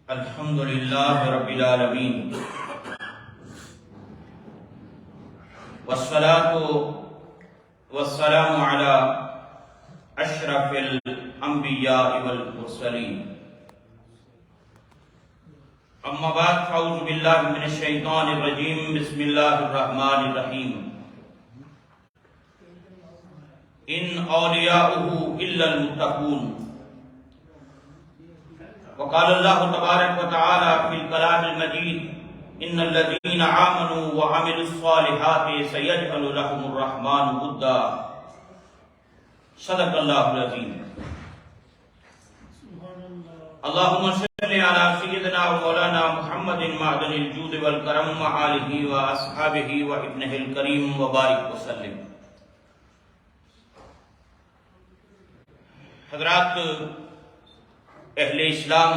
الحمد للہ رب العالمین والصلاة والسلام علی اشرف الانبیاء والمرسلین اما بعد فاعوذ باللہ من الشیطان الرجیم بسم اللہ الرحمن الرحیم ان اولیاؤہ الا المتقون وقال اللہ تبارک وتعالی فی الکلام المجید ان الذین آمنوا وعملوا الصالحات سیجعل لهم الرحمن ودا صدق اللہ العظیم اللہم صلی علی سیدنا و مولانا محمد معدن الجود والکرم وآلہ واصحابہ وابنہ الکریم وبارک وسلم۔ حضرات اہل اسلام،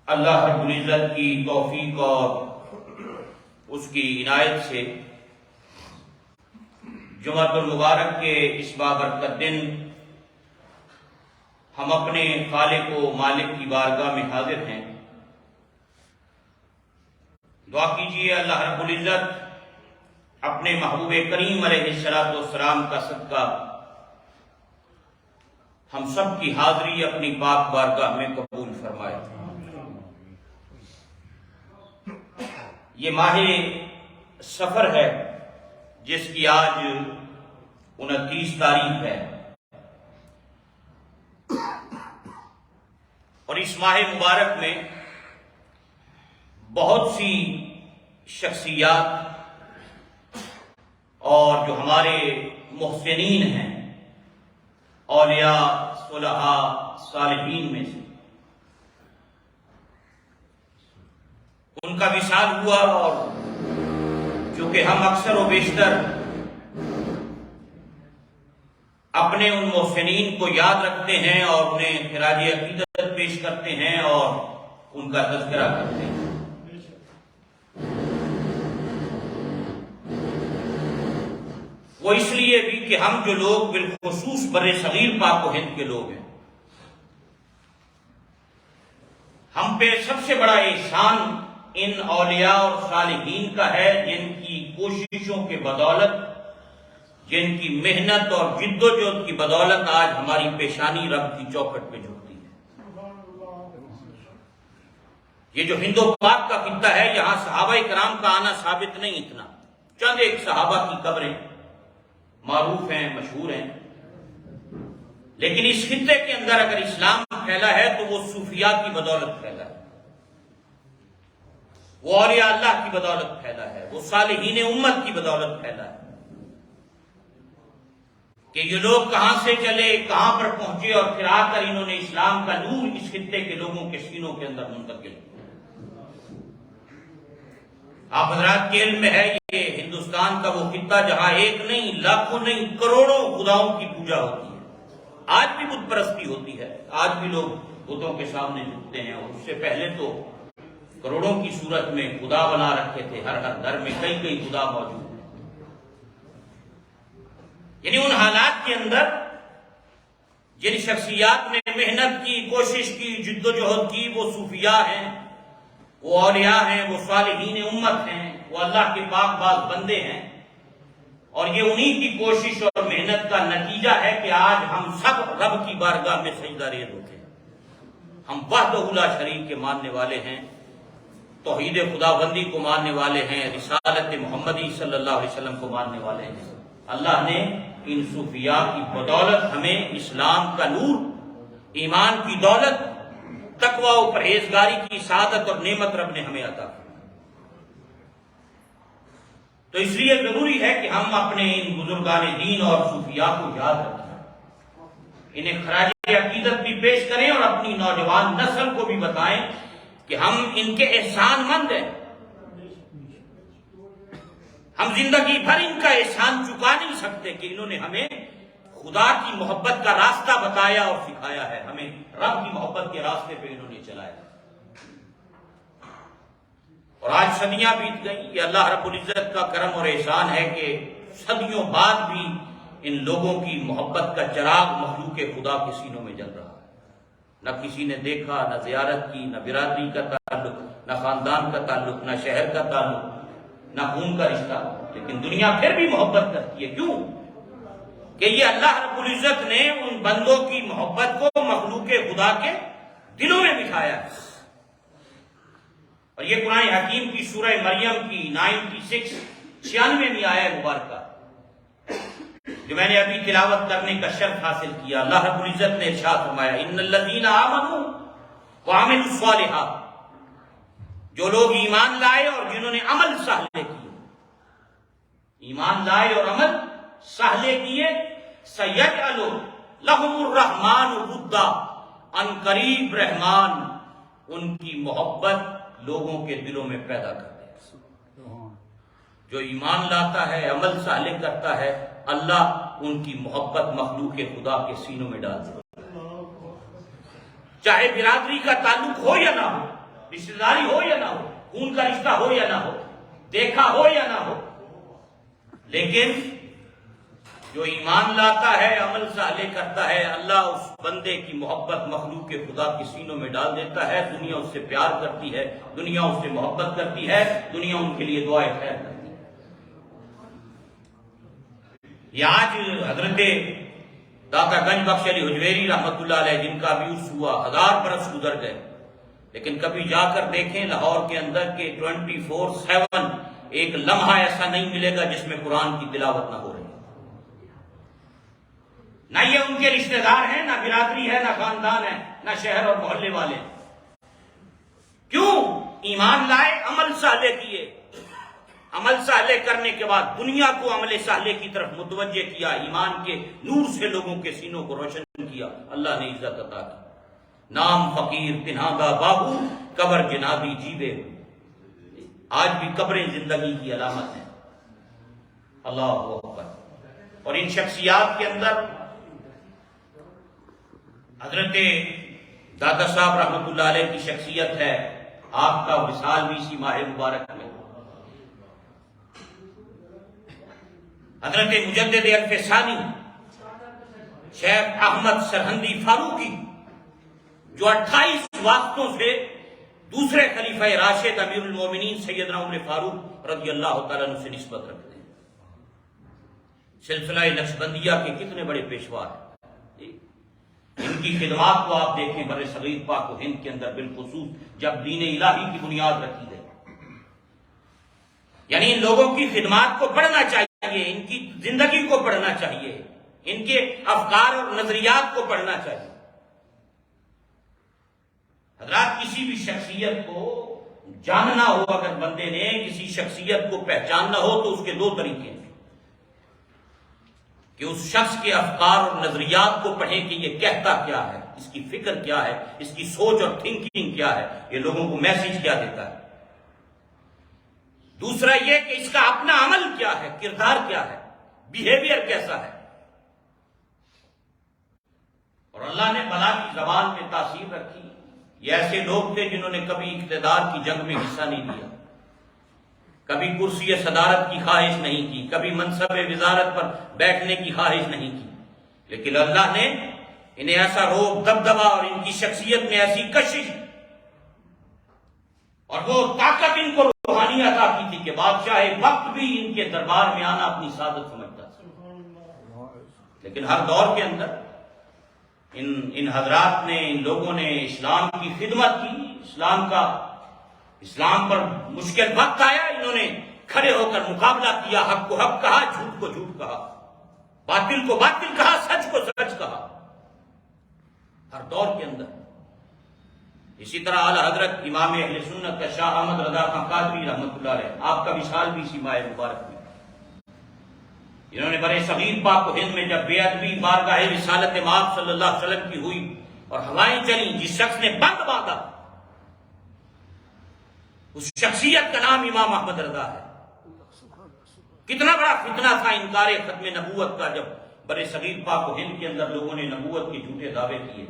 اللہ رب العزت کی توفیق اور اس کی عنایت سے جمعۃ المبارک کے اس بابرکت دن ہم اپنے خالق و مالک کی بارگاہ میں حاضر ہیں۔ دعا کیجیے اللہ رب العزت اپنے محبوب کریم علیہ السلام کا صدقہ ہم سب کی حاضری اپنی پاک بارگاہ میں قبول فرمائے۔ یہ ماہ سفر ہے جس کی آج 29 تاریخ ہے، اور اس ماہ مبارک میں بہت سی شخصیات اور جو ہمارے محسنین ہیں، اولیاء صلحاء صالحین میں سے، ان کا وصال ہوا، اور چونکہ ہم اکثر و بیشتر اپنے ان محسنین کو یاد رکھتے ہیں اور انہیں خراج عقیدت پیش کرتے ہیں اور ان کا تذکرہ کرتے ہیں، وہ اس لیے بھی کہ ہم جو لوگ بالخصوص بر صغیر پاک و ہند کے لوگ ہیں، ہم پہ سب سے بڑا احسان ان اولیاء اور صالحین کا ہے جن کی کوششوں کے بدولت، جن کی محنت اور جد و جہد کی بدولت آج ہماری پیشانی رب کی چوکھٹ پہ جھکتی ہے۔ یہ جو ہند و پاک کا خطہ ہے، یہاں صحابہ کرام کا آنا ثابت نہیں، اتنا چند ایک صحابہ کی قبریں معروف ہیں، مشہور ہیں، لیکن اس خطے کے اندر اگر اسلام پھیلا ہے تو وہ صوفیاء کی بدولت پھیلا ہے، وہ اولیاء اللہ کی بدولت پھیلا ہے، وہ صالحین امت کی بدولت پھیلا ہے، کہ یہ لوگ کہاں سے چلے، کہاں پر پہنچے، اور پھر آ کر انہوں نے اسلام کا نور اس خطے کے لوگوں کے سینوں کے اندر منتقل کیا۔ آپ حضرات کے علم میں ہے یہ ہندوستان کا وہ خطہ جہاں ایک نہیں، لاکھوں نہیں، کروڑوں خداؤں کی پوجا ہوتی ہے، آج بھی بت پرستی ہوتی ہے، آج بھی لوگ بتوں کے سامنے جھکتے ہیں، اور اس سے پہلے تو کروڑوں کی صورت میں خدا بنا رکھے تھے، ہر در میں کئی کئی خدا موجود ہیں۔ یعنی ان حالات کے اندر جن شخصیات نے محنت کی، کوشش کی، جد و جہد کی، وہ صوفیاء ہیں، وہ اولیاء ہیں، وہ صالحین امت ہیں، وہ اللہ کے پاک باز بندے ہیں، اور یہ انہی کی کوشش اور محنت کا نتیجہ ہے کہ آج ہم سب رب کی بارگاہ میں سجدہ ریز ہوتے ہیں۔ ہم وحدہ لا شریک کے ماننے والے ہیں، توحید خدا بندی کو ماننے والے ہیں، رسالت محمدی صلی اللہ علیہ وسلم کو ماننے والے ہیں۔ اللہ نے ان صوفیاء کی بدولت ہمیں اسلام کا نور، ایمان کی دولت، تقوی و پرہیزگاری کی سعادت اور نعمت رب نے ہمیں عطا کی۔ تو اس لیے ضروری ہے کہ ہم اپنے ان بزرگان دین اور صوفیاء کو یاد رکھیں، انہیں خراج عقیدت بھی پیش کریں، اور اپنی نوجوان نسل کو بھی بتائیں کہ ہم ان کے احسان مند ہیں، ہم زندگی بھر ان کا احسان چکا نہیں سکتے کہ انہوں نے ہمیں خدا کی محبت کا راستہ بتایا اور سکھایا ہے، ہمیں رب کی محبت کے راستے پہ انہوں نے چلایا۔ اور آج صدیاں بیت گئیں، یہ اللہ رب العزت کا کرم اور احسان ہے کہ صدیوں بعد بھی ان لوگوں کی محبت کا چراغ مخلوق خدا کے سینوں میں جل رہا ہے۔ نہ کسی نے دیکھا، نہ زیارت کی، نہ برادری کا تعلق، نہ خاندان کا تعلق، نہ شہر کا تعلق، نہ خون کا رشتہ، لیکن دنیا پھر بھی محبت کرتی ہے۔ کیوں؟ کہ یہ اللہ رب العزت نے ان بندوں کی محبت کو مخلوق خدا کے دلوں میں بٹھایا ہے۔ اور یہ قرآن حکیم کی سورہ مریم کی 96 آیت مبارکہ جو میں نے ابھی تلاوت کرنے کا شرف حاصل کیا، اللہ رب العزت نے ارشاد فرمایا ان الذین آمنوا وعملوا الصالحات، جو لوگ ایمان لائے اور جنہوں نے عمل صالح کیے، ایمان لائے اور عمل صالح کیے، سیجعل لہم الرحمن ودا، ان قریب رحمان ان کی محبت لوگوں کے دلوں میں پیدا کر دے۔ جو ایمان لاتا ہے، عمل صالح کرتا ہے، اللہ ان کی محبت مخلوق خدا کے سینوں میں ڈال دے، چاہے برادری کا تعلق ہو یا نہ ہو، رشتہ داری ہو یا نہ ہو، خون کا رشتہ ہو یا نہ ہو، دیکھا ہو یا نہ ہو، لیکن جو ایمان لاتا ہے، عمل صالح کرتا ہے، اللہ اس بندے کی محبت مخلوق خدا کے سینوں میں ڈال دیتا ہے۔ دنیا اس سے پیار کرتی ہے، دنیا اس سے محبت کرتی ہے، دنیا ان کے لیے دعائے خیر کرتی ہے۔ یہ آج حضرت داتا گنج بخش علی حجویری رحمت اللہ علیہ جن کا بھی عرس ہوا، 1000 برس گزر گئے، لیکن کبھی جا کر دیکھیں لاہور کے اندر کہ 24/7 ایک لمحہ ایسا نہیں ملے گا جس میں قرآن کی تلاوت نہ ہو رہی۔ نہ یہ ان کے رشتہ دار ہیں، نہ برادری ہے، نہ خاندان ہے، نہ شہر اور محلے والے۔ کیوں؟ ایمان لائے، عمل صالح کیے، عمل صالح کرنے کے بعد دنیا کو عمل صالح کی طرف متوجہ کیا، ایمان کے نور سے لوگوں کے سینوں کو روشن کیا، اللہ نے عزت عطا کی۔ نام فقیر تنہاگا باہو، قبر جنابی جیوے۔ آج بھی قبریں زندگی کی علامت ہیں۔ اللہ اکبر۔ اور ان شخصیات کے اندر حضرت دادا صاحب رحمت اللہ علیہ کی شخصیت ہے، آپ کا وصال بھی اسی ماہ مبارک میں۔ حضرت مجدد الف ثانی شیخ احمد سرہندی فاروقی جو 28 واسطوں سے دوسرے خلیفہ راشد امیر المومنین سیدنا عمر فاروق رضی اللہ تعالیٰ عنہ سے نسبت رکھتے ہیں۔ سلسلہ نقشبندیہ کے کتنے بڑے پیشوا ہیں۔ ان کی خدمات کو آپ دیکھیں بر صغیر پاک و ہند کے اندر، بالخصوص جب دین الہی کی بنیاد رکھی گئی، یعنی ان لوگوں کی خدمات کو پڑھنا چاہیے، ان کی زندگی کو پڑھنا چاہیے، ان کے افکار اور نظریات کو پڑھنا چاہیے۔ حضرات، کسی بھی شخصیت کو جاننا ہو، اگر بندے نے کسی شخصیت کو پہچاننا ہو تو اس کے 2 طریقے ہیں کہ اس شخص کے افکار اور نظریات کو پڑھیں کہ یہ کہتا کیا ہے، اس کی فکر کیا ہے، اس کی سوچ اور تھنکنگ کیا ہے، یہ لوگوں کو میسج کیا دیتا ہے۔ دوسرا یہ کہ اس کا اپنا عمل کیا ہے، کردار کیا ہے، بیہیویئر کیسا ہے۔ اور اللہ نے بلا کی زبان میں تاثیر رکھی۔ یہ ایسے لوگ تھے جنہوں نے کبھی اقتدار کی جنگ میں حصہ نہیں لیا، کبھی کرسی صدارت کی خواہش نہیں کی، کبھی منصب وزارت پر بیٹھنے کی خواہش نہیں کی، لیکن اللہ نے انہیں ایسا روب دبدبا اور ان کی شخصیت میں ایسی کشش اور وہ طاقت ان کو روحانی عطا کی تھی کہ بادشاہ وقت بھی ان کے دربار میں آنا اپنی سعادت سمجھتا تھا۔ لیکن ہر دور کے اندر ان حضرات نے، ان لوگوں نے اسلام کی خدمت کی، اسلام پر مشکل وقت آیا، انہوں نے کھڑے ہو کر مقابلہ کیا، حق کو حق کہا، جھوٹ کو جھوٹ کہا، باطل کو باطل کہا، سچ کو سچ کہا، ہر دور کے اندر۔ اسی طرح اعلی حضرت امام اہل سنت کا شاہ احمد رضا خان قادری رحمت اللہ علیہ، آپ کا وصال بھی اسی ماہ مبارک میں، انہوں نے برے صغیر پاک و ہند میں جب بے ادبی بارگاہ رسالت مآب صلی اللہ علیہ وسلم کی ہوئی اور ہوائیں چلیں، جس شخص نے بند باندھا اس شخصیت کا نام امام احمد رضا ہے۔ کتنا بڑا فتنہ تھا انکار ختم نبوت کا، جب برے صغیر پاک و ہند کے اندر لوگوں نے نبوت کے جھوٹے دعوے کیے۔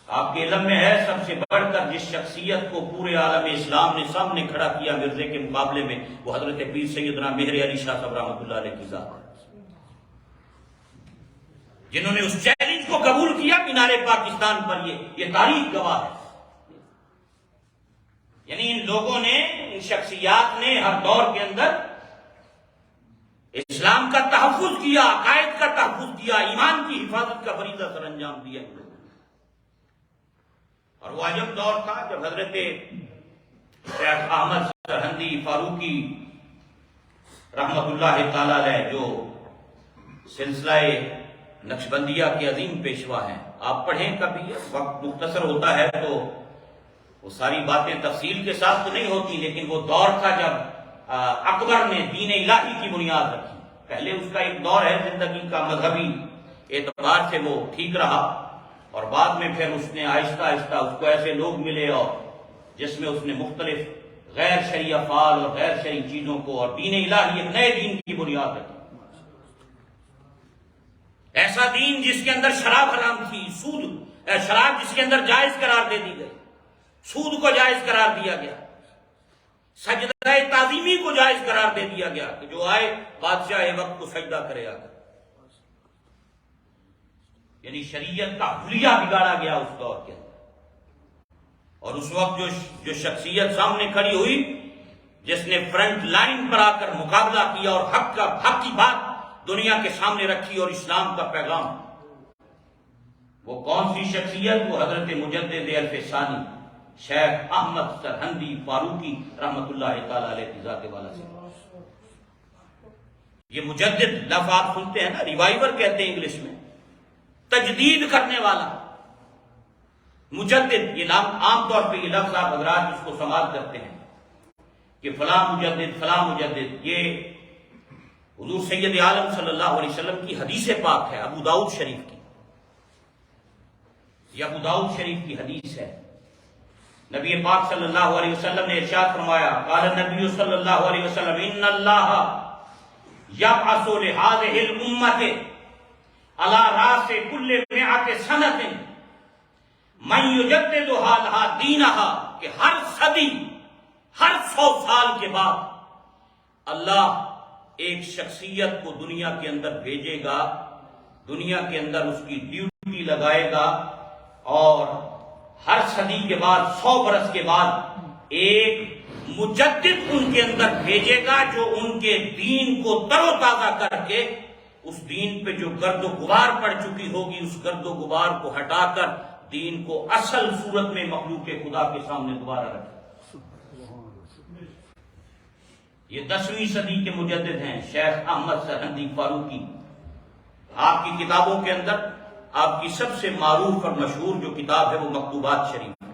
آپ کے علم میں ہے سب سے بڑھ کر جس شخصیت کو پورے عالم اسلام نے سامنے کھڑا کیا مرزے کے مقابلے میں، وہ حضرت پیر سیدنا مہر علی شاہ صاحب رحمۃ اللہ علیہ کی ذات ہے۔ جنہوں نے اس چیلنج کو قبول کیا مینار پاکستان پر، یہ تاریخ گواہ ہے۔ یعنی ان لوگوں نے، ان شخصیات نے ہر دور کے اندر اسلام کا تحفظ کیا، عقائد کا تحفظ کیا، ایمان کی حفاظت کا فریضہ سر انجام دیا۔ اور وہ عجب دور تھا جب حضرت شیخ احمد سرہندی فاروقی رحمت اللہ تعالی علیہ، جو سلسلہ نقشبندیہ کے عظیم پیشوا ہیں، آپ پڑھیں کبھی، وقت مختصر ہوتا ہے تو وہ ساری باتیں تفصیل کے ساتھ تو نہیں ہوتی، لیکن وہ دور تھا جب اکبر نے دین الہی کی بنیاد رکھی۔ پہلے اس کا ایک دور ہے زندگی کا، مذہبی اعتبار سے وہ ٹھیک رہا، اور بعد میں پھر اس نے آہستہ آہستہ اس کو ایسے لوگ ملے، اور جس میں اس نے مختلف غیر شرعی افعال اور غیر شرعی چیزوں کو اور دین الہی، ایک نئے دین کی بنیاد رکھی۔ ایسا دین جس کے اندر شراب حرام تھی، شراب جس کے اندر جائز قرار دے دی گئی، سود کو جائز قرار دیا گیا، سجدہ تعظیمی کو جائز قرار دے دیا گیا کہ جو آئے بادشاہ وقت کو سجدہ کرے آ کر۔ یعنی شریعت کا حلیہ بگاڑا گیا اس دور کے اندر۔ اور اس وقت جو شخصیت سامنے کھڑی ہوئی، جس نے فرنٹ لائن پر آ کر مقابلہ کیا اور حق کی بات دنیا کے سامنے رکھی اور اسلام کا پیغام، وہ کون سی شخصیت؟ وہ حضرت مجدد الف ثانی شیخ احمد سرہندی فاروقی رحمت اللہ تعالی علیہ کی ذات والا سے۔ یہ مجدد لفظ آپ سنتے ہیں نا، ریوائیور کہتے ہیں انگلش میں، تجدید کرنے والا، مجدد۔ یہ نام عام طور پہ یہ لفظ آپ حضرات اس کو سماعت کرتے ہیں کہ فلاں مجدد فلاں مجدد۔ یہ حضور سید عالم صلی اللہ علیہ وسلم کی حدیث پاک ہے، ابو داؤد شریف کی، یہ ابو داؤد شریف کی حدیث ہے۔ نبی پاک صلی اللہ علیہ وسلم نے ارشاد فرمایا، قال النبی صلی اللہ علیہ وسلم، ان اللہ یبعث لہذہ الامۃ علی راس کل مئۃ سنۃ من یجددھا لہا دینہا، کہ ہر صدی، ہر 100 سال کے بعد اللہ ایک شخصیت کو دنیا کے اندر بھیجے گا، دنیا کے اندر اس کی ڈیوٹی لگائے گا، اور ہر صدی کے بعد، 100 برس کے بعد ایک مجدد ان کے اندر بھیجے گا جو ان کے دین کو تر و تازہ کر کے اس دین پہ جو گرد و غبار پڑ چکی ہوگی اس گرد و غبار کو ہٹا کر دین کو اصل صورت میں مخلوق خدا کے سامنے دوبارہ رکھے۔ یہ 10ویں صدی کے مجدد ہیں شیخ احمد سرہندی فاروقی۔ آپ کی کتابوں کے اندر آپ کی سب سے معروف اور مشہور جو کتاب ہے وہ مکتوبات شریف ہے۔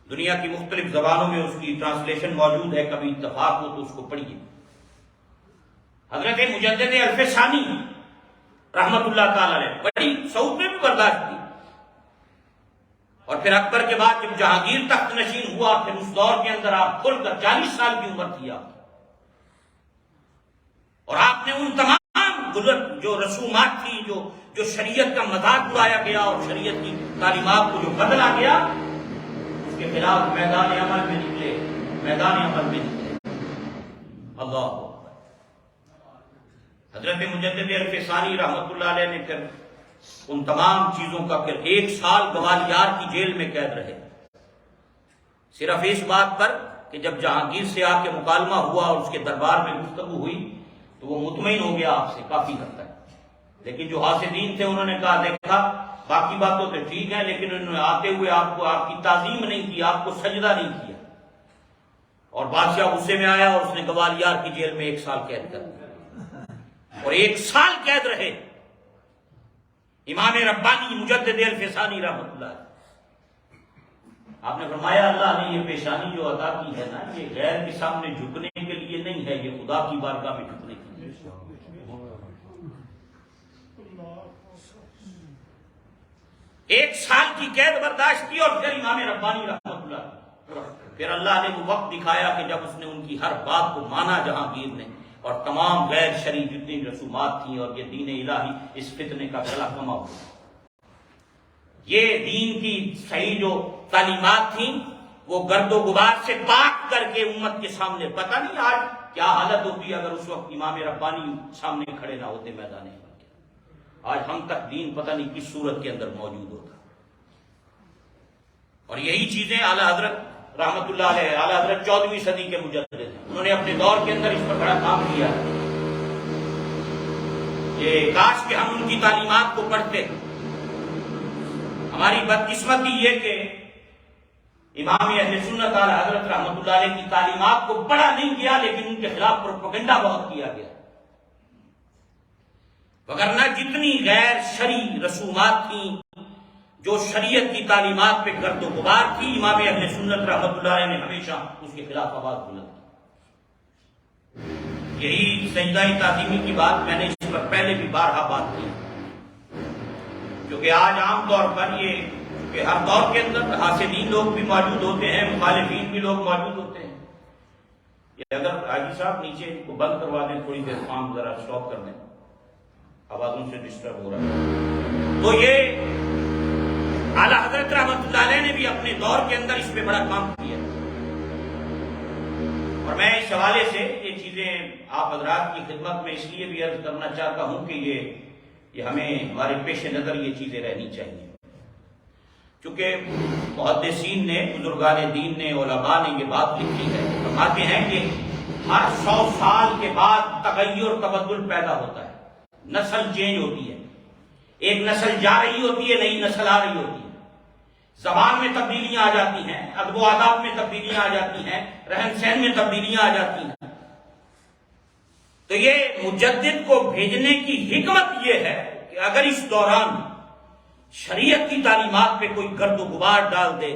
دنیا کی مختلف زبانوں میں اس کی ٹرانسلیشن موجود ہے، کبھی اتفاق ہو تو اس کو پڑھیے۔ حضرت مجدد الف ثانی رحمت اللہ تعالی علیہ بڑی سعود میں بھی برداشت کی، اور پھر اکبر کے بعد جب جہانگیر تخت نشین ہوا، پھر اس دور کے اندر آپ کھل کر 40 سال کی عمر تھی آپ، اور آپ نے ان تمام جو رسومات تھی، جو شریعت کا مذاق اڑایا گیا اور شریعت کی تعلیمات کو جو بدلا گیا، اس کے خلاف میدان عمل میں نکلے، میدان عمل میں نکلے۔ اللہ حضرت مجدد الف ثانی رحمت اللہ علیہ نے پھر ان تمام چیزوں کا پھر 1 سال گوالیار کی جیل میں قید رہے، صرف اس بات پر کہ جب جہانگیر سے آ کے مکالمہ ہوا اور اس کے دربار میں گفتگو ہوئی تو وہ مطمئن ہو گیا آپ سے کافی حد تک، لیکن جو حاسدین تھے انہوں نے کہا دیکھا باقی باتوں تو ٹھیک ہے، لیکن انہوں نے آتے ہوئے آپ کو آپ کی تعظیم نہیں کی، آپ کو سجدہ نہیں کیا، اور بادشاہ غصے میں آیا اور اس نے گوالیار کی جیل میں 1 سال قید کر دیا، اور 1 سال قید رہے امام ربانی مجدد الف ثانی رحمت اللہ۔ آپ نے فرمایا اللہ نے یہ پیشانی جو عطا کی ہے نا، یہ غیر کے سامنے جھکنے کے لیے نہیں ہے، یہ خدا کی بارگاہ میں جھکنے کے لیے۔ 1 سال کی قید برداشت کی، اور پھر امام ربانی رحمت اللہ، پھر اللہ نے وہ وقت دکھایا کہ جب اس نے ان کی ہر بات کو مانا جہانگیر نے، اور تمام غیر شرعی جتنی رسومات تھیں اور یہ دین الہی اس فتنے کا گلا کما ہوا۔ یہ دین کی صحیح جو تعلیمات تھیں وہ گرد و غبار سے پاک کر کے امت کے سامنے، پتہ نہیں آج کیا حالت ہوتی اگر اس وقت امام ربانی سامنے کھڑے نہ ہوتے میدان میں۔ آج ہم تک دین پتہ نہیں کس صورت کے اندر موجود ہوتا. اور یہی چیزیں اعلیٰ حضرت رحمت اللہ علیہ، اعلیٰ حضرت 14ویں صدی کے مجدد ہیں، انہوں نے اپنے دور کے اندر اس پر بڑا کام کیا. یہ کاش کہ ہم ان کی تعلیمات کو پڑھتے. ہماری بدقسمتی یہ کہ امام اہل سنت اعلیٰ حضرت رحمت اللہ علیہ کی تعلیمات کو پڑھا نہیں گیا، لیکن ان کے خلاف پروپیگنڈا بہت کیا گیا. وگرنہ جتنی غیر شرعی رسومات تھیں جو شریعت کی تعلیمات پہ گرد و غبار تھی، امام اہل سنت رحمت اللہ علیہ نے ہمیشہ اس کے خلاف آواز بلند کی. یہی سجدہ تعظیمی کی بات میں نے اس پر پہلے بھی بارہا بات کی، کیونکہ آج عام طور پر یہ کہ ہر دور کے اندر حاسدین لوگ بھی موجود ہوتے ہیں، مخالفین بھی لوگ موجود ہوتے ہیں. یہ اگر حاجی صاحب نیچے ان کو بند کروا دیں تھوڑی دیر، کام ذرا اسٹاپ کر دیں، آوازوں سے ڈسٹرب ہو رہا ہے. تو یہ اعلیٰ حضرت رحمت اللہ علیہ نے بھی اپنے دور کے اندر اس پہ بڑا کام کیا. اور میں اس حوالے سے یہ چیزیں آپ حضرات کی خدمت میں اس لیے بھی عرض کرنا چاہتا ہوں کہ یہ ہمیں ہمارے پیش نظر یہ چیزیں رہنی چاہیے، کیونکہ محدثین نے، بزرگان دین نے، علماء نے یہ بات لکھی ہے، فرماتے ہیں کہ ہر 100 سال کے بعد تغیر تبدل پیدا ہوتا ہے، نسل چینج ہوتی ہے، ایک نسل جا رہی ہوتی ہے، نئی نسل آ رہی ہوتی ہے. زبان میں تبدیلیاں آ جاتی ہیں، ادب و آداب میں تبدیلیاں آ جاتی ہیں، رہن سہن میں تبدیلیاں آ جاتی ہیں. تو یہ مجدد کو بھیجنے کی حکمت یہ ہے کہ اگر اس دوران شریعت کی تعلیمات پہ کوئی گرد و غبار ڈال دے،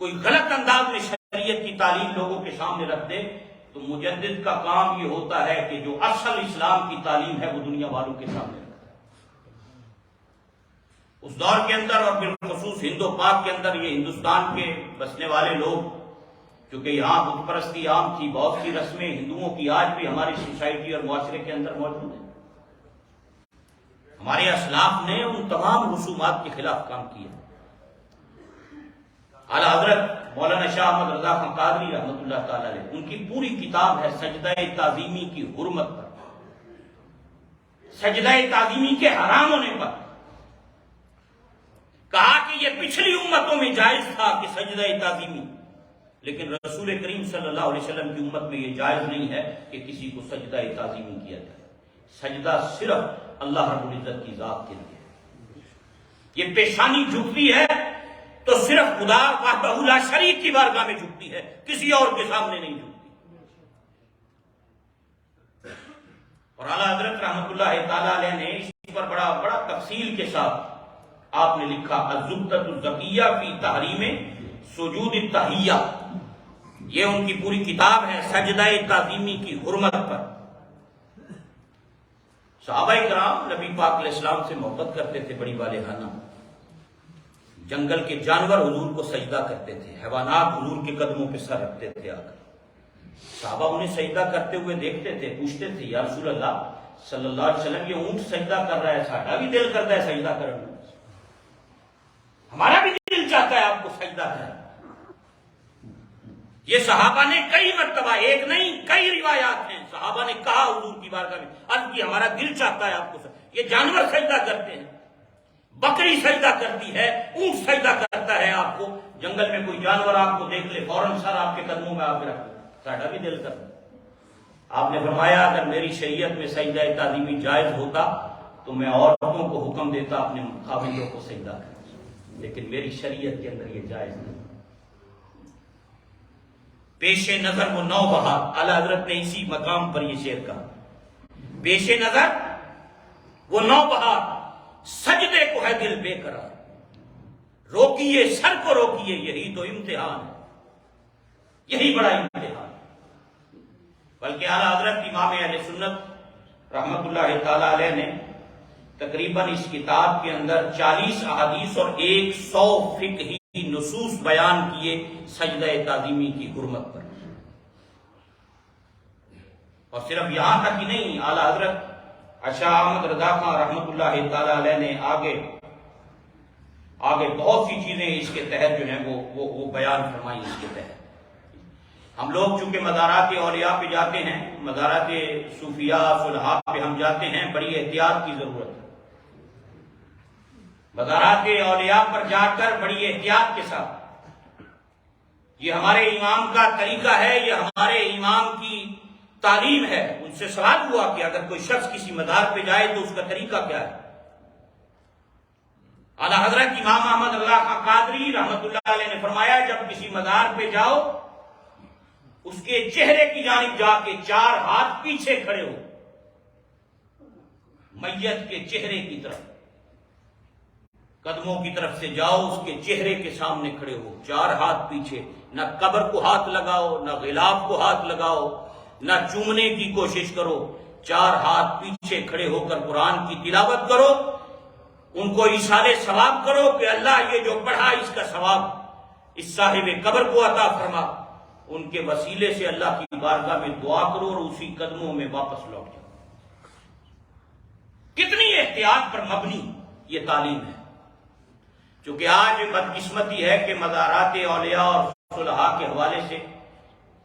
کوئی غلط انداز میں شریعت کی تعلیم لوگوں کے سامنے رکھ دے، تو مجدد کا کام یہ ہوتا ہے کہ جو اصل اسلام کی تعلیم ہے وہ دنیا والوں کے سامنے رکھتا ہے. اس دور کے اندر اور بالخصوص ہند و پاک کے اندر یہ ہندوستان کے بسنے والے لوگ، کیونکہ یہاں بت پرستی عام تھی، بہت سی رسمیں ہندوؤں کی آج بھی ہماری سوسائٹی اور معاشرے کے اندر موجود ہیں. ہمارے اسلاف نے ان تمام رسومات کے خلاف کام کیا. اعلیٰ حضرت مولانا شاہ احمد رضا خان قادری رحمۃ اللہ تعالی علیہ، ان کی پوری کتاب ہے سجدہ تعظیمی کی حرمت پر، سجدہ تعظیمی کے حرام ہونے پر. کہا کہ یہ پچھلی امتوں میں جائز تھا کہ سجدہ تعظیمی، لیکن رسول کریم صلی اللہ علیہ وسلم کی امت میں یہ جائز نہیں ہے کہ کسی کو سجدہ تعظیمی کیا جائے. سجدہ صرف اللہ رب العزت کی ذات کے لیے. یہ پیشانی جھکتی ہے تو صرف خدا وحدہ لا شریک کی بارگاہ میں جھکتی ہے، کسی اور کے سامنے نہیں جھکتی. اور اعلیٰ حضرت رحمت اللہ تعالی علیہ نے اس پر بڑا تفصیل کے ساتھ آپ نے لکھا الزبدۃ الزکیہ فی تحریم سجود التحیہ. یہ ان کی پوری کتاب ہے سجدہ تعظیمی کی حرمت پر. صحابہ کرام نبی پاک علیہ السلام سے محبت کرتے تھے بڑی والہانہ. جنگل کے جانور حضور کو سجدہ کرتے تھے، حیوانات حضور کے قدموں پہ سر رکھتے تھے. آ کر صحابہ انہیں سجدہ کرتے ہوئے دیکھتے تھے، پوچھتے تھے یا رسول اللہ صلی اللہ علیہ وسلم یہ اونٹ سجدہ کر رہا ہے، ساڈا بھی دل کرتا ہے سجدہ کرنے، ہمارا بھی دل چاہتا ہے آپ کو سجدہ کریں. یہ صحابہ نے کئی مرتبہ، ایک نہیں کئی روایات ہیں، صحابہ نے کہا حضور کی بارگاہ میں، عرض کی ہمارا دل چاہتا ہے آپ کو سجدہ. یہ جانور سجدہ کرتے ہیں، بکری سجدہ کرتی ہے، اونٹ سجدہ کرتا ہے. آپ کو جنگل میں کوئی جانور آپ کو دیکھ لے، فوراً سر آپ کے قدموں میں آپ رکھ دے، ساڈا بھی دل کرتا. آپ نے فرمایا اگر میری شریعت میں سجدہ تعظیمی جائز ہوتا تو میں عورتوں کو حکم دیتا اپنے خاوندوں کو سجدہ کریں، لیکن میری شریعت کے اندر یہ جائز نہیں. پیش نظر وہ نو بہار، اعلیٰ حضرت نے اسی مقام پر یہ شعر کہا، پیش نظر وہ نو بہار، سجدے کو ہے دل بے قرار، روکیے سر کو روکیے یہی تو امتحان ہے، یہی بڑا امتحان. بلکہ اعلیٰ حضرت امام اہل سنت رحمت اللہ تعالی علیہ نے تقریباً اس کتاب کے اندر 40 احادیث اور 100 فقہی نصوص بیان کیے سجدہ تعظیمی کی حرمت پر. اور صرف یہاں تک ہی نہیں، اعلیٰ حضرت شاہ احمد رضا خان رحمت اللہ تعالی علیہ نے آگے بہت سی چیزیں اس کے تحت جو ہیں وہ بیان فرمائی. اس کے تحت ہم لوگ چونکہ مزارات اولیاء پہ جاتے ہیں، مزارات صوفیاء صلحاء پہ ہم جاتے ہیں، بڑی احتیاط کی ضرورت ہے. مزارات اولیاء پر جا کر بڑی احتیاط کے ساتھ، یہ ہمارے امام کا طریقہ ہے، یہ ہمارے امام کی تعلیم ہے۔ ان سے سوال ہوا کہ اگر کوئی شخص کسی مزار پہ جائے تو اس کا طریقہ کیا ہے؟ اعلیٰ حضرت امام احمد اللہ خان قادری رحمت اللہ علیہ نے فرمایا، جب کسی مزار پہ جاؤ اس کے چہرے کی جانب جا کے 4 ہاتھ پیچھے کھڑے ہو، میت کے چہرے کی طرف، قدموں کی طرف سے جاؤ، اس کے چہرے کے سامنے کھڑے ہو، 4 ہاتھ پیچھے، نہ قبر کو ہاتھ لگاؤ، نہ غلاف کو ہاتھ لگاؤ، نہ چومنے کی کوشش کرو، 4 ہاتھ پیچھے کھڑے ہو کر قرآن کی تلاوت کرو، ان کو ایصال ثواب کرو کہ اللہ یہ جو پڑھا اس کا ثواب اس صاحب قبر کو عطا فرما، ان کے وسیلے سے اللہ کی بارگاہ میں دعا کرو اور اسی قدموں میں واپس لوٹ جاؤ۔ کتنی احتیاط پر مبنی یہ تعلیم ہے، چونکہ آج بدقسمتی ہے کہ مزارات اولیاء اور صلحاء کے حوالے سے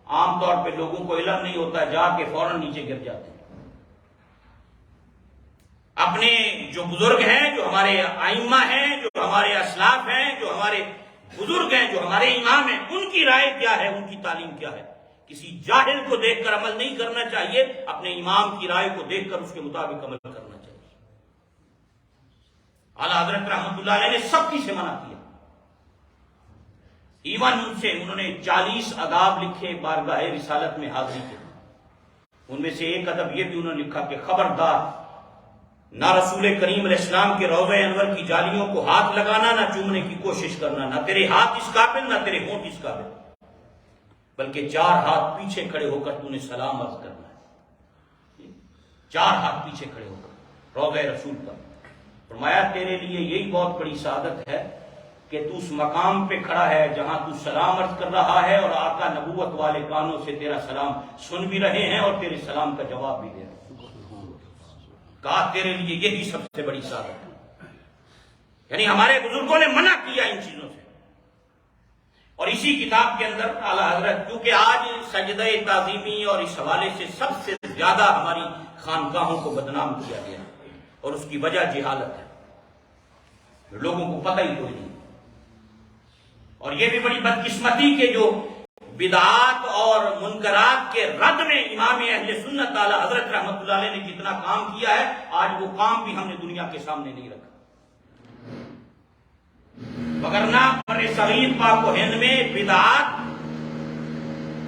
عام طور پہ لوگوں کو علم نہیں ہوتا، جا کے فوراً نیچے گر جاتے ہیں۔ اپنے جو بزرگ ہیں، جو ہمارے ائمہ ہیں، جو ہمارے اسلاف ہیں، جو ہمارے بزرگ ہیں، جو ہمارے امام ہیں، ان کی رائے کیا ہے، ان کی تعلیم کیا ہے، کسی جاہل کو دیکھ کر عمل نہیں کرنا چاہیے، اپنے امام کی رائے کو دیکھ کر اس کے مطابق عمل کرنا چاہیے۔ اعلیٰ حضرت رحمت اللہ علیہ نے سب کی سے منع کیا، ایون ان سے انہوں نے 40 آداب لکھے بارگاہ رسالت میں حاضری کے، ان میں سے ایک ادب یہ بھی انہوں نے لکھا کہ خبردار، نہ رسول کریم علیہ السلام کے روضہ انور کی جالیوں کو ہاتھ لگانا، نہ چومنے کی کوشش کرنا، نہ تیرے ہاتھ اس قابل نہ تیرے ہونٹ اس قابل، بلکہ 4 ہاتھ پیچھے کھڑے ہو کر تو نے سلام عرض کرنا ہے، 4 ہاتھ پیچھے کھڑے ہو کر روضہ رسول پر۔ فرمایا تیرے لیے یہی بہت بڑی سعادت ہے کہ تو اس مقام پہ کھڑا ہے جہاں تو سلام عرض کر رہا ہے اور آقا نبوت والے کانوں سے تیرا سلام سن بھی رہے ہیں اور تیرے سلام کا جواب بھی دے رہے ہیں۔ کہا تیرے لیے یہی سب سے بڑی سعادت ہے، یعنی ہمارے بزرگوں نے منع کیا ان چیزوں سے۔ اور اسی کتاب کے اندر اعلیٰ حضرت، کیونکہ آج سجدہ تعظیمی اور اس حوالے سے سب سے زیادہ ہماری خانقاہوں کو بدنام کیا گیا اور اس کی وجہ جہالت ہے، لوگوں کو پتہ ہی کوئی نہیں۔ اور یہ بھی بڑی بدقسمتی کہ جو بدعات اور منکرات کے رد میں امام اہل سنت اعلیٰ حضرت رحمت اللہ علیہ نے جتنا کام کیا ہے، آج وہ کام بھی ہم نے دنیا کے سامنے نہیں رکھا، وگرنہ بر صغیر پاک و ہند میں بدعات،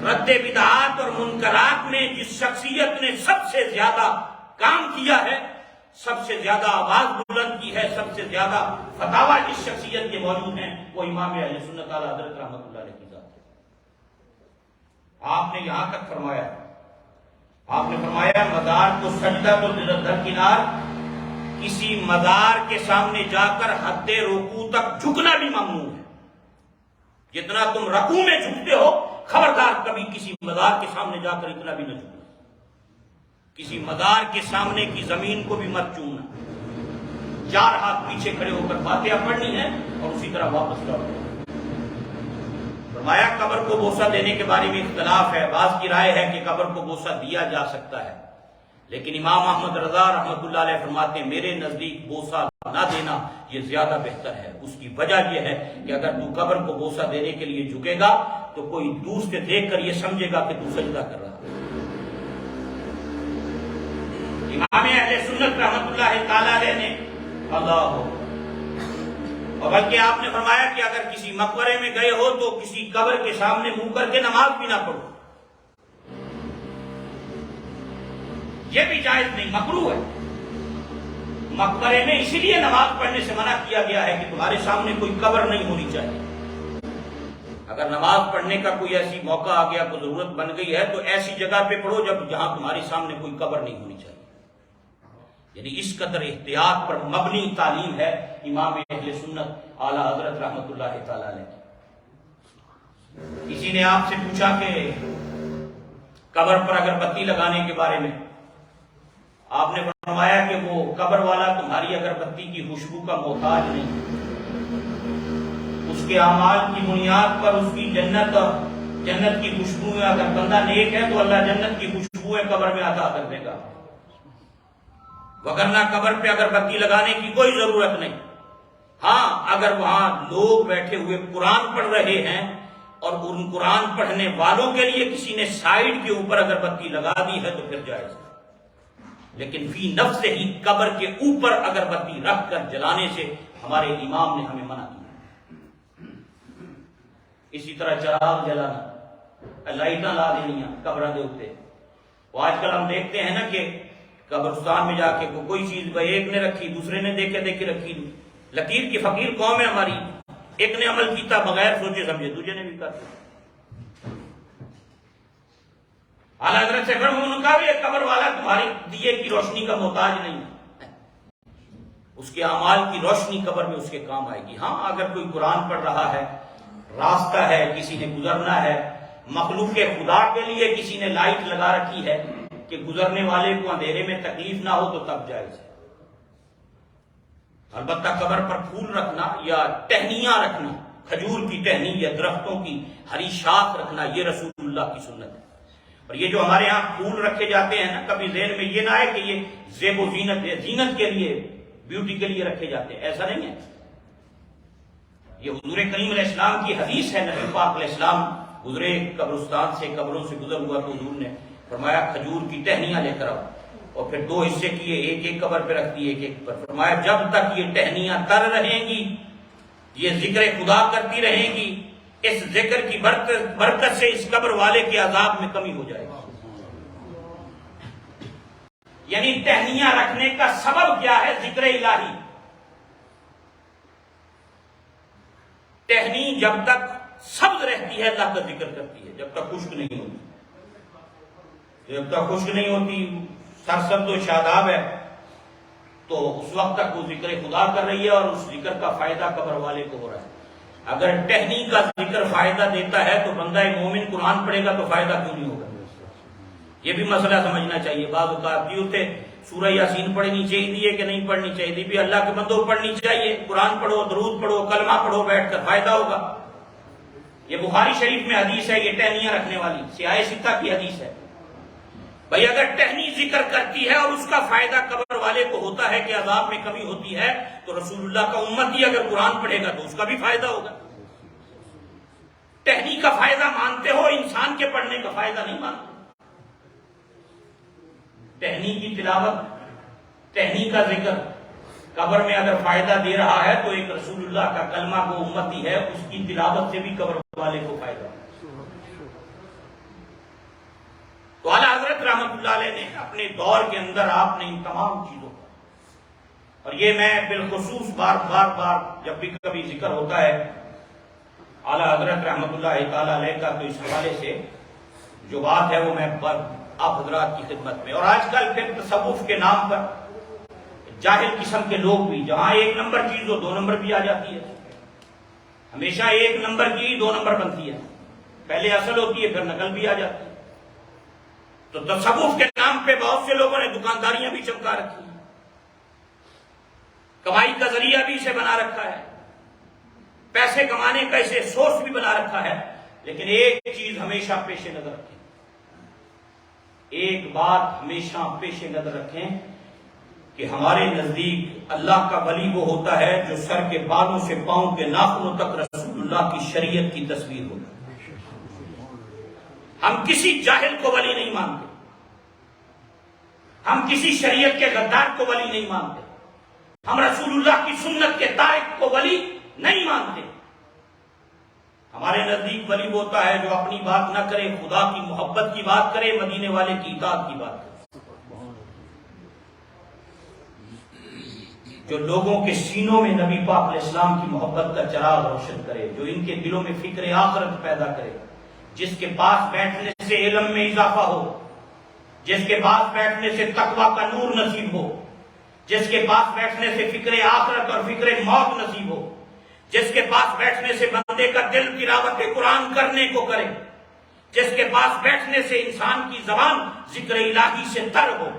رد بدعات اور منکرات میں جس شخصیت نے سب سے زیادہ کام کیا ہے، سب سے زیادہ آواز بلند کی ہے، سب سے زیادہ فتاوی جس شخصیت کے موجود ہیں، وہ امام اہل سنت اعلیٰ حضرت رحمت اللہ علیہ کی ذات ہے۔ آپ نے یہاں تک فرمایا، آپ نے فرمایا مزار کو سجدہ تو درکنار، کسی مزار کے سامنے جا کر حد رکوع تک جھکنا بھی ممنوع ہے۔ جتنا تم رکوع میں جھکتے ہو، خبردار کبھی کسی مزار کے سامنے جا کر اتنا بھی نہ جھکنا، کسی مزار کے سامنے کی زمین کو بھی مت چومنا، 4 ہاتھ پیچھے کھڑے ہو کر فاتحہ پڑھنی ہے اور اسی طرح واپس لوٹنا۔ فرمایا قبر کو بوسہ دینے کے بارے میں اختلاف ہے، بعض کی رائے ہے کہ قبر کو بوسہ دیا جا سکتا ہے، لیکن امام احمد رضا رحمت اللہ علیہ فرماتے ہیں میرے نزدیک بوسہ نہ دینا یہ زیادہ بہتر ہے۔ اس کی وجہ یہ ہے کہ اگر تو قبر کو بوسہ دینے کے لیے جھکے گا تو کوئی دور سے دیکھ کر یہ سمجھے گا کہ تو سجدہ کر رہا ہے۔ امام اہل سنت رحمت اللہ تعالی علیہ نے اللہ، اور بلکہ آپ نے فرمایا کہ اگر کسی مقبرے میں گئے ہو تو کسی قبر کے سامنے منہ کر کے نماز بھی نہ پڑھو، یہ بھی جائز نہیں، مکروہ ہے۔ مقبرے میں اسی لیے نماز پڑھنے سے منع کیا گیا ہے کہ تمہارے سامنے کوئی قبر نہیں ہونی چاہیے۔ اگر نماز پڑھنے کا کوئی ایسی موقع آ گیا، کوئی ضرورت بن گئی ہے تو ایسی جگہ پہ پڑھو جہاں تمہارے سامنے کوئی قبر نہیں ہونی چاہیے۔ یعنی اس قدر احتیاط پر مبنی تعلیم ہے امام اہل سنت اعلیٰ حضرت رحمت اللہ تعالی علیہ۔ کسی نے آپ سے پوچھا کہ قبر پر اگر بتی لگانے کے بارے میں، آپ نے فرمایا کہ وہ قبر والا تمہاری اگربتی کی خوشبو کا محتاج نہیں، اس کے اعمال کی بنیاد پر اس کی جنت کی خوشبو میں، اگر بندہ نیک ہے تو اللہ جنت کی خوشبوئیں قبر میں عطا کر دے گا، وگرنہ قبر پہ اگربتی لگانے کی کوئی ضرورت نہیں۔ ہاں اگر وہاں لوگ بیٹھے ہوئے قرآن پڑھ رہے ہیں اور ان قرآن پڑھنے والوں کے لیے کسی نے سائیڈ کے اوپر اگر بتی لگا دی ہے تو پھر جائز ہے، لیکن فی نفس ہی قبر کے اوپر اگر بتی رکھ کر جلانے سے ہمارے امام نے ہمیں منع کیا۔ اسی طرح چراغ جلانا، لائٹاں لا دینیاں قبروں کے اوپر۔ وہ آج کل ہم دیکھتے ہیں نا کہ قبرستان میں جا کے کوئی چیز بھائی ایک نے رکھی، دوسرے نے دیکھے رکھی، لکیر کی فقیر قوم ہے ہماری، ایک نے عمل کیتا بغیر سوچے سمجھے دوسرے نے بھی کر دیا۔ اعلیٰ حضرت سے انہوں نے کہا یہ قبر والا تمہاری دیے کی روشنی کا محتاج نہیں ہے، اس کے اعمال کی روشنی قبر میں اس کے کام آئے گی۔ ہاں اگر کوئی قرآن پڑھ رہا ہے، راستہ ہے، کسی نے گزرنا ہے، مخلوق خدا کے لیے کسی نے لائٹ لگا رکھی ہے کہ گزرنے والے کو اندھیرے میں تکلیف نہ ہو تو تب جائز ہے۔ البتہ قبر پر پھول رکھنا یا ٹہنیاں رکھنا، کھجور کی ٹہنی یا درختوں کی ہری شاخ رکھنا، یہ رسول اللہ کی سنت ہے۔ اور یہ جو ہمارے ہاں پھول رکھے جاتے ہیں نا، کبھی ذہن میں یہ نہ آئے کہ یہ زیب و زینت ہے، زینت کے لیے، بیوٹی کے لیے رکھے جاتے ہیں، ایسا نہیں ہے۔ یہ حضور کریم علیہ السلام کی حدیث ہے، نبی پاک علیہ السلام گزرے قبرستان سے، قبروں سے گزر ہوا تو حضور نے فرمایا کھجور کی ٹہنیاں لے کر آؤ، اور پھر دو حصے کیے، ایک ایک قبر پہ رکھ دیے، ایک ایک پر۔ فرمایا جب تک یہ ٹہنیاں تر رہیں گی، یہ ذکر خدا کرتی رہیں گی، اس ذکر کی برکت سے اس قبر والے کے عذاب میں کمی ہو جائے گی۔ یعنی ٹہنیاں رکھنے کا سبب کیا ہے؟ ذکر الہی۔ ٹہنی جب تک سبز رہتی ہے اللہ کا ذکر کرتی ہے، جب تک خشک نہیں ہوتی، جب تک خشک نہیں ہوتی، سرسبز و شاداب ہے، تو اس وقت تک وہ ذکر خدا کر رہی ہے اور اس ذکر کا فائدہ قبر والے کو ہو رہا ہے۔ اگر ٹہنی کا ذکر فائدہ دیتا ہے تو بندہ مومن قرآن پڑھے گا تو فائدہ کیوں نہیں ہوگا؟ یہ بھی مسئلہ سمجھنا چاہیے۔ بعض اوقات یہ ہوتے سورہ یاسین پڑھنی چاہیے کہ نہیں پڑھنی چاہیے، بھی اللہ کے بندوں پڑھنی چاہیے، قرآن پڑھو، درود پڑھو، کلمہ پڑھو، بیٹھ کر فائدہ ہوگا۔ یہ بخاری شریف میں حدیث ہے، یہ ٹہنیاں رکھنے والی سیاہ ستہ کی حدیث ہے۔ بھئی اگر ٹہنی ذکر کرتی ہے اور اس کا فائدہ قبر والے کو ہوتا ہے کہ عذاب میں کمی ہوتی ہے، تو رسول اللہ کا امتی اگر قرآن پڑھے گا تو اس کا بھی فائدہ ہوگا۔ ٹہنی کا فائدہ مانتے ہو، انسان کے پڑھنے کا فائدہ نہیں مانتے۔ ٹہنی کی تلاوت، ٹہنی کا ذکر قبر میں اگر فائدہ دے رہا ہے تو ایک رسول اللہ کا کلمہ کو امتی ہے، اس کی تلاوت سے بھی قبر والے کو فائدہ ہے۔ تو اعلیٰ حضرت رحمت اللہ علیہ نے اپنے دور کے اندر آپ نے ان تمام چیزوں کا، اور یہ میں بالخصوص بار جب بھی کبھی ذکر ہوتا ہے اعلیٰ حضرت رحمت اللہ تعالیٰ علیہ کا، تو اس حوالے سے جو بات ہے وہ میں آپ حضرات کی خدمت میں۔ اور آج کل پھر تصوف کے نام پر جاہل قسم کے لوگ بھی، جہاں ایک نمبر چیز ہو دو نمبر بھی آ جاتی ہے، ہمیشہ ایک نمبر کی دو نمبر بنتی ہے، پہلے اصل ہوتی ہے پھر نقل بھی آ جاتی ہے۔ تو تصوف کے نام پہ بہت سے لوگوں نے دکانداریاں بھی چمکا رکھی ہیں، کمائی کا ذریعہ بھی اسے بنا رکھا ہے، پیسے کمانے کا اسے سورس بھی بنا رکھا ہے۔ لیکن ایک چیز ہمیشہ پیش نظر رکھیں، ایک بات ہمیشہ پیش نظر رکھیں کہ ہمارے نزدیک اللہ کا ولی وہ ہوتا ہے جو سر کے بالوں سے پاؤں کے ناخنوں تک رسول اللہ کی شریعت کی تصویر ہوتا ہے۔ ہم کسی جاہل کو ولی نہیں مانتے، ہم کسی شریعت کے غدار کو ولی نہیں مانتے، ہم رسول اللہ کی سنت کے تارک کو ولی نہیں مانتے۔ ہمارے نزدیک ولی وہ ہوتا ہے جو اپنی بات نہ کرے، خدا کی محبت کی بات کرے، مدینے والے کی اطاعت کی بات کرے، جو لوگوں کے سینوں میں نبی پاک علیہ السلام کی محبت کا چراغ روشن کرے، جو ان کے دلوں میں فکر آخرت پیدا کرے، جس کے پاس بیٹھنے سے علم میں اضافہ ہو، جس کے پاس بیٹھنے سے تقویٰ کا نور نصیب ہو، جس کے پاس بیٹھنے سے فکر آخرت اور فکر موت نصیب ہو، جس کے پاس بیٹھنے سے بندے کا دل تلاوت قرآن کرنے کو کرے، جس کے پاس بیٹھنے سے انسان کی زبان ذکر الہی سے تر ہو،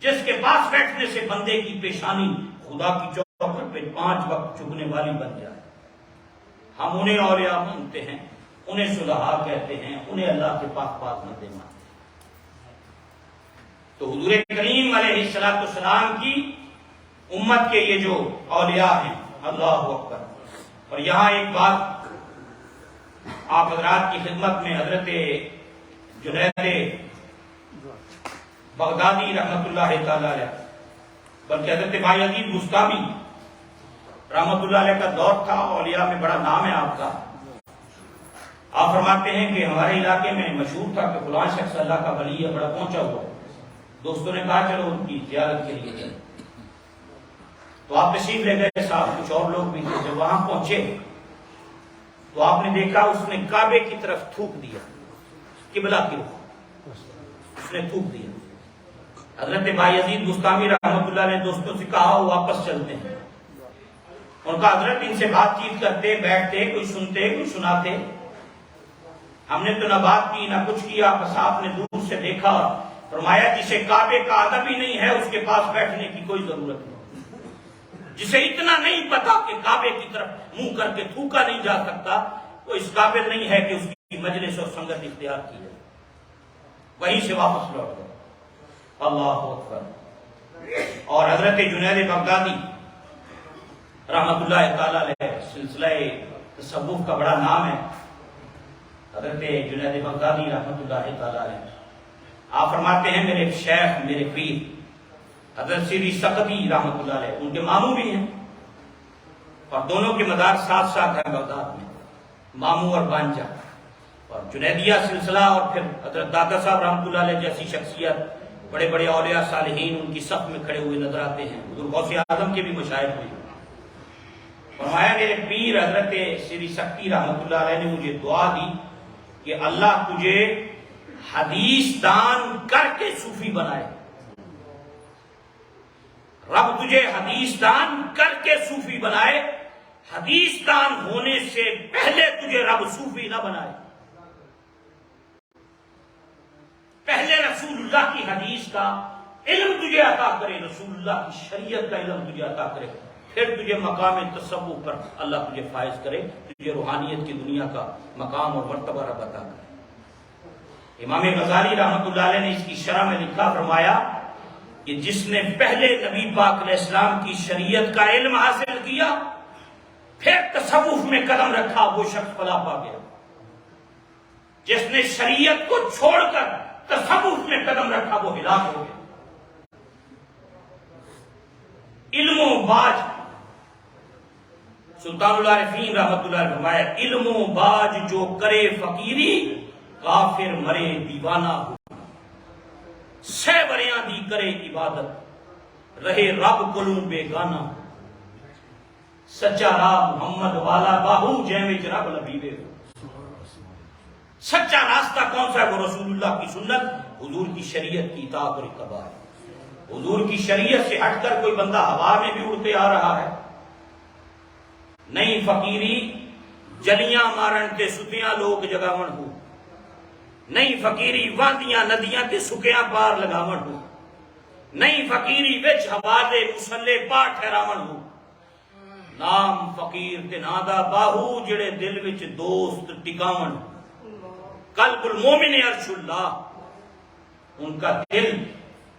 جس کے پاس بیٹھنے سے بندے کی پیشانی خدا کی چوکھٹ پہ 5 وقت جھکنے والی بن جائے۔ ہم انہیں اولیاء مانتے ہیں، انہیں صلحاء کہتے ہیں، انہیں اللہ کے پاک بندے مانتے ہیں۔ تو حضور کریم علیہ السلام کی امت کے یہ جو اولیاء ہیں، اللہ اکبر۔ اور یہاں ایک بات آپ حضرات کی خدمت میں، حضرت جنید بغدادی رحمت اللہ تعالی علیہ، بلکہ حضرت بایزید بستامی رحمت اللہ علیہ کا دور تھا، اولیاء میں بڑا نام ہے آپ کا۔ آپ فرماتے ہیں کہ ہمارے علاقے میں مشہور تھا کہ فلاں شخص اللہ کا ولی ہے، بڑا پہنچا ہوا ہے۔ دوستوں نے کہا چلو ان کی زیارت کے لیے جائیں، تو آپ تشریف لے گئے صاحب، کچھ اور لوگ بھی تھے۔ جب وہاں پہنچے تو آپ نے دیکھا اس نے کعبے کی طرف تھوک دیا، قبلہ کی رخ اس نے تھوک دیا۔ حضرت بایزید بستامی رحمت اللہ نے دوستوں سے کہا وہ واپس چلتے ہیں۔ ان کا حضرت ان سے بات چیت کرتے، بیٹھتے، کوئی سنتے کوئی سناتے۔ ہم نے تو نہ بات کی نہ کچھ کیا، بس آپ نے دور سے دیکھا، فرمایا جسے کعبے کا ادب ہی نہیں ہے اس کے پاس بیٹھنے کی کوئی ضرورت نہیں، جسے اتنا نہیں پتا کہ کعبے کی طرف منہ کر کے تھوکا نہیں جا سکتا، وہ اس قابل نہیں ہے کہ اس کی مجلس اور سنگت اختیار کی جائے۔ وہیں سے واپس لوٹ گئے، اللہ اکبر۔ اور حضرت جنید بغدادی رحمت اللہ تعالی علیہ، سلسلہ تصوف کا بڑا نام ہے حضرت جنید بغدادی رحمت اللہ تعالی علیہ۔ آپ فرماتے ہیں میرے شیخ، میرے پیر حضرت سیری سقطی رحمت اللہ علیہ، ان کے ماموں بھی ہیں، اور دونوں کے مدار ساتھ ساتھ ہیں بغداد میں، ماموں اور بانجا۔ اور جنیدیہ سلسلہ اور پھر حضرت داتا صاحب رحمت اللہ علیہ جیسی شخصیت، بڑے بڑے اولیاء صالحین ان کی صف میں کھڑے ہوئے نظر آتے ہیں۔ حضور غوث اعظم کے بھی مشاہد ہوئے۔ فرمایا میرے پیر حضرت سیری سقطی رحمت اللہ علیہ نے مجھے دعا دی کہ اللہ تجھے حدیث دان کر کے صوفی بنائے، رب تجھے حدیث دان کر کے صوفی بنائے، حدیث دان ہونے سے پہلے تجھے رب صوفی نہ بنائے۔ پہلے رسول اللہ کی حدیث کا علم تجھے عطا کرے، رسول اللہ کی شریعت کا علم تجھے عطا کرے، پھر تجھے مقام تصوف پر اللہ تجھے فائز کرے، تجھے روحانیت کی دنیا کا مقام اور مرتبہ رب عطا کرے۔ امام غزالی رحمت اللہ علیہ نے اس کی شرح میں لکھا، فرمایا کہ جس نے پہلے نبی پاک علیہ السلام کی شریعت کا علم حاصل کیا پھر تصوف میں قدم رکھا، وہ شخص فلاح پا گیا۔ جس نے شریعت کو چھوڑ کر تصوف میں قدم رکھا وہ ہلاک ہو گیا۔ علم و باج، سلطان العارفین رحمت اللہ علیہ فرمایا علم و باج جو کرے فقیری، کافر مرے دیوانہ ہو، سہ بریاں دی کرے عبادت، رہے رب کلوں بے گانا، سچا راہ محمد والا باہو جیوچ رب لبیبے۔ سچا راستہ کون سا ہے؟ وہ رسول اللہ کی سنت، حضور کی شریعت کی اطاعت اور اتباع ہے۔ حضور کی شریعت سے ہٹ کر کوئی بندہ ہوا میں بھی اڑتے آ رہا ہے، نہیں فقیری جلیاں مارن تے ستیاں لوگ جگاون ہو، نہیں فقیری واندیاں ندیاں تے سکیاں پار لگاون ہو، نہیں فقیری وچ حوالے مسلے پا ٹھہراون ہو، نام فقیر تے نادا باہو جڑے دل وچ دوست ٹکاون، قلب المومن عرش اللہ، ان کا دل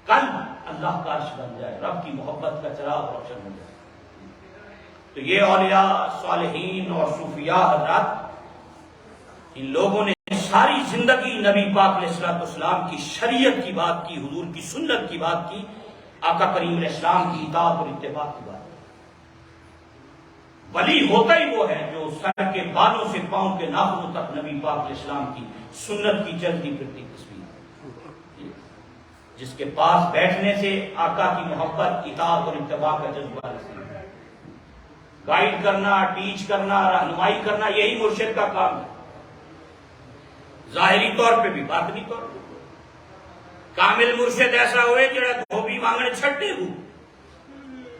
قلب اللہ کا عرش بن جائے، رب کی محبت کا چراغ روشن ہو جائے۔ تو یہ اولیاء صالحین اور صوفیاء حضرات، ان لوگوں نے ساری زندگی نبی پاک علیہ السلام کی شریعت کی بات کی، حضور کی سنت کی بات کی، آقا کریم علیہ السلام کی اطاعت اور اتباع کی بات کی۔ ولی ہوتا ہی وہ ہے جو سر کے بالوں سے پاؤں کے ناخنوں تک نبی پاک علیہ السلام کی سنت کی چلتی پھرتی تصویر، جس کے پاس بیٹھنے سے آقا کی محبت، اطاعت اور اتباع کا جذبہ رسید۔ گائیڈ کرنا، ٹیچ کرنا، رہنمائی کرنا، یہی مرشد کا کام ہے، ظاہری طور پہ بھی باطنی طور پہ۔ کامل مرشد ایسا ہوئے جڑا دھوبی مانگنے چھٹے ہو،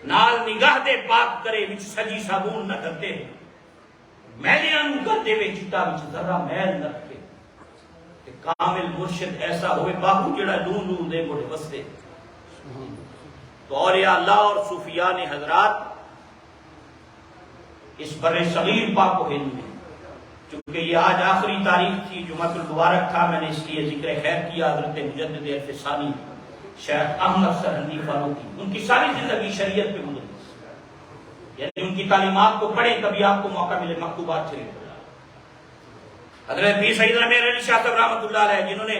نال نگاہ دے پاک کرے وچ سجی صابون نہ کرتے، میلیاں نو کرتے وے چٹا وچ ذرا میل نہ رکھے۔ کہ کامل مرشد ایسا ہوئے باہو جڑا لوں لوں دے مڑے بستے۔ تو اولیاء اللہ اور صوفیاء نے حضرات اس بر صغیر پاک و ہند میں، چونکہ یہ آج آخری تاریخ تھی، جمعہ المبارک تھا، میں نے اس لیے ذکر خیر کیا حضرت مجدد الف ثانی شیخ احمد سرہندی فاروقی، ان کی ساری زندگی شریعت پہ گزری۔ یعنی ان کی تعلیمات کو پڑھیں تبھی آپ کو موقع ملے مکتوبات سے. حضرت پیر سید امیر علی شاہ صاحب رحمۃ اللہ علیہ جنہوں نے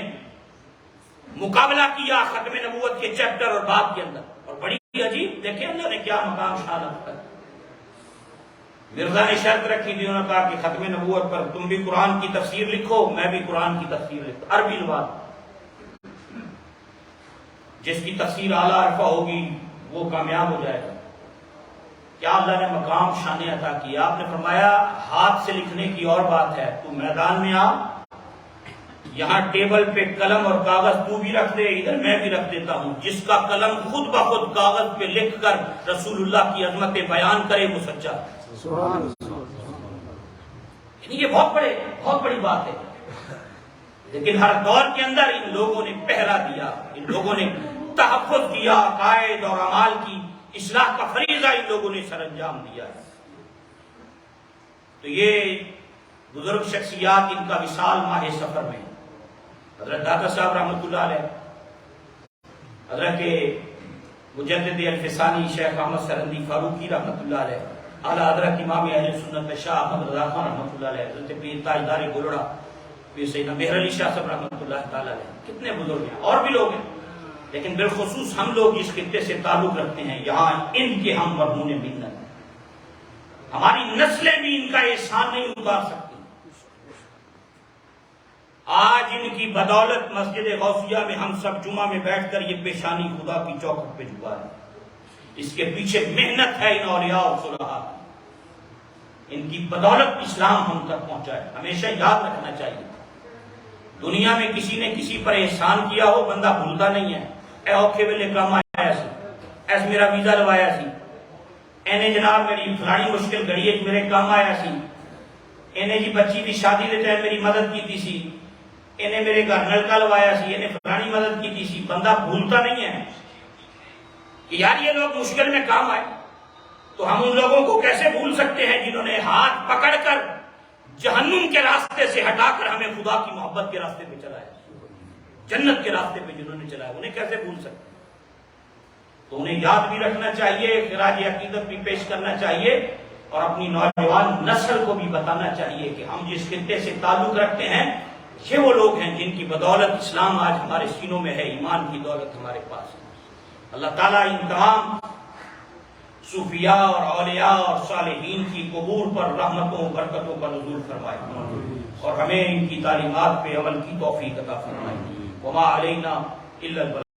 مقابلہ کیا ختم نبوت کے چیپٹر اور باب کے اندر، اور بڑی عجیب دیکھیں اللہ نے کیا مقام شان رکھا. مرزا نے شرط رکھی تھی، انہوں نے کہا کہ ختم نبوت پر تم بھی قرآن کی تفسیر لکھو، میں بھی قرآن کی تفسیر لکھوں، عربی الفاظ. جس کی تفسیر اعلیٰ عرفہ ہوگی وہ کامیاب ہو جائے گا. کیا اللہ نے مقام شان عطا کیا. آپ نے فرمایا ہاتھ سے لکھنے کی اور بات ہے، تو میدان میں آ، یہاں ٹیبل پہ قلم اور کاغذ تو بھی رکھ دے، ادھر میں بھی رکھ دیتا ہوں. جس کا قلم خود بخود کاغذ پہ لکھ کر رسول اللہ کی عظمتیں بیان کرے وہ سچا. یعنی یہ بہت بڑی بات ہے. لیکن ہر دور کے اندر ان لوگوں نے پہرا دیا، ان لوگوں نے تحفظ کیا، عقائد اور اعمال کی اصلاح کا فریضہ ان لوگوں نے سر انجام دیا ہے. تو یہ بزرگ شخصیات ان کا وصال ماہ سفر میں، حضرت داتا صاحب رحمۃ اللہ علیہ، حضرت مجدد الفسانی شیخ احمد سرندی فاروقی رحمۃ اللہ علیہ، اعلیٰ حضرت امام اہل سنت شاہ احمد رضا خان رحمۃ اللہ علیہ، حضرت پیر تاجدار گولڑا پیر سیدنا مہر علی شاہ صاحب رحمۃ اللہ تعالی علیہ. کتنے بزرگ ہیں، اور بھی لوگ ہیں، لیکن بالخصوص ہم لوگ اس خطے سے تعلق رکھتے ہیں، یہاں ان کے ہم مرہون منت ہیں. ہماری نسلیں بھی ان کا احسان نہیں اتار سکتی. آج ان کی بدولت مسجد غوثیہ میں ہم سب جمعہ میں بیٹھ کر یہ پیشانی خدا کی چوکھٹ پہ جھکا ہے. اس کے پیچھے محنت ہے ان اولیاء اور صلحاء. ان کی بدولت اسلام ہم تک پہنچا ہے. ہمیشہ یاد رکھنا چاہیے، دنیا میں کسی نے کسی پر احسان کیا ہو بندہ بھولتا نہیں ہے. اے اوکھے ویلے کام آیا سی، ایس میرا ویزا لوایا سی، اینے جناب میری فلانی مشکل گھڑی ہے میرے کام آیا سی، اینے جی بچی دی شادی دے ٹائم میری مدد کی تھی سی، اینے میرے گھر نلکا لوایا سی، اینے فلانی مدد کی تھی سی. بندہ بھولتا نہیں ہے کہ یار یہ لوگ مشکل میں کام آئے. تو ہم ان لوگوں کو کیسے بھول سکتے ہیں جنہوں نے ہاتھ پکڑ کر جہنم کے راستے سے ہٹا کر ہمیں خدا کی محبت کے راستے پہ چلایا، جنت کے راستے پہ جنہوں نے چلایا، انہیں کیسے بھول سکتے. تو انہیں یاد بھی رکھنا چاہیے، خراج عقیدت بھی پیش کرنا چاہیے، اور اپنی نوجوان نسل کو بھی بتانا چاہیے کہ ہم جس خطے سے تعلق رکھتے ہیں یہ وہ لوگ ہیں جن کی بدولت اسلام آج ہمارے سینوں میں ہے، ایمان کی دولت ہمارے پاس ہے. اللہ تعالیٰ ان تمام صوفیاء اور اولیاء اور صالحین کی قبور پر رحمتوں برکتوں کا نزول فرمائے، اور ہمیں ان کی تعلیمات پہ عمل کی توفیق عطا فرمائے. وما علینا الا البلاغ.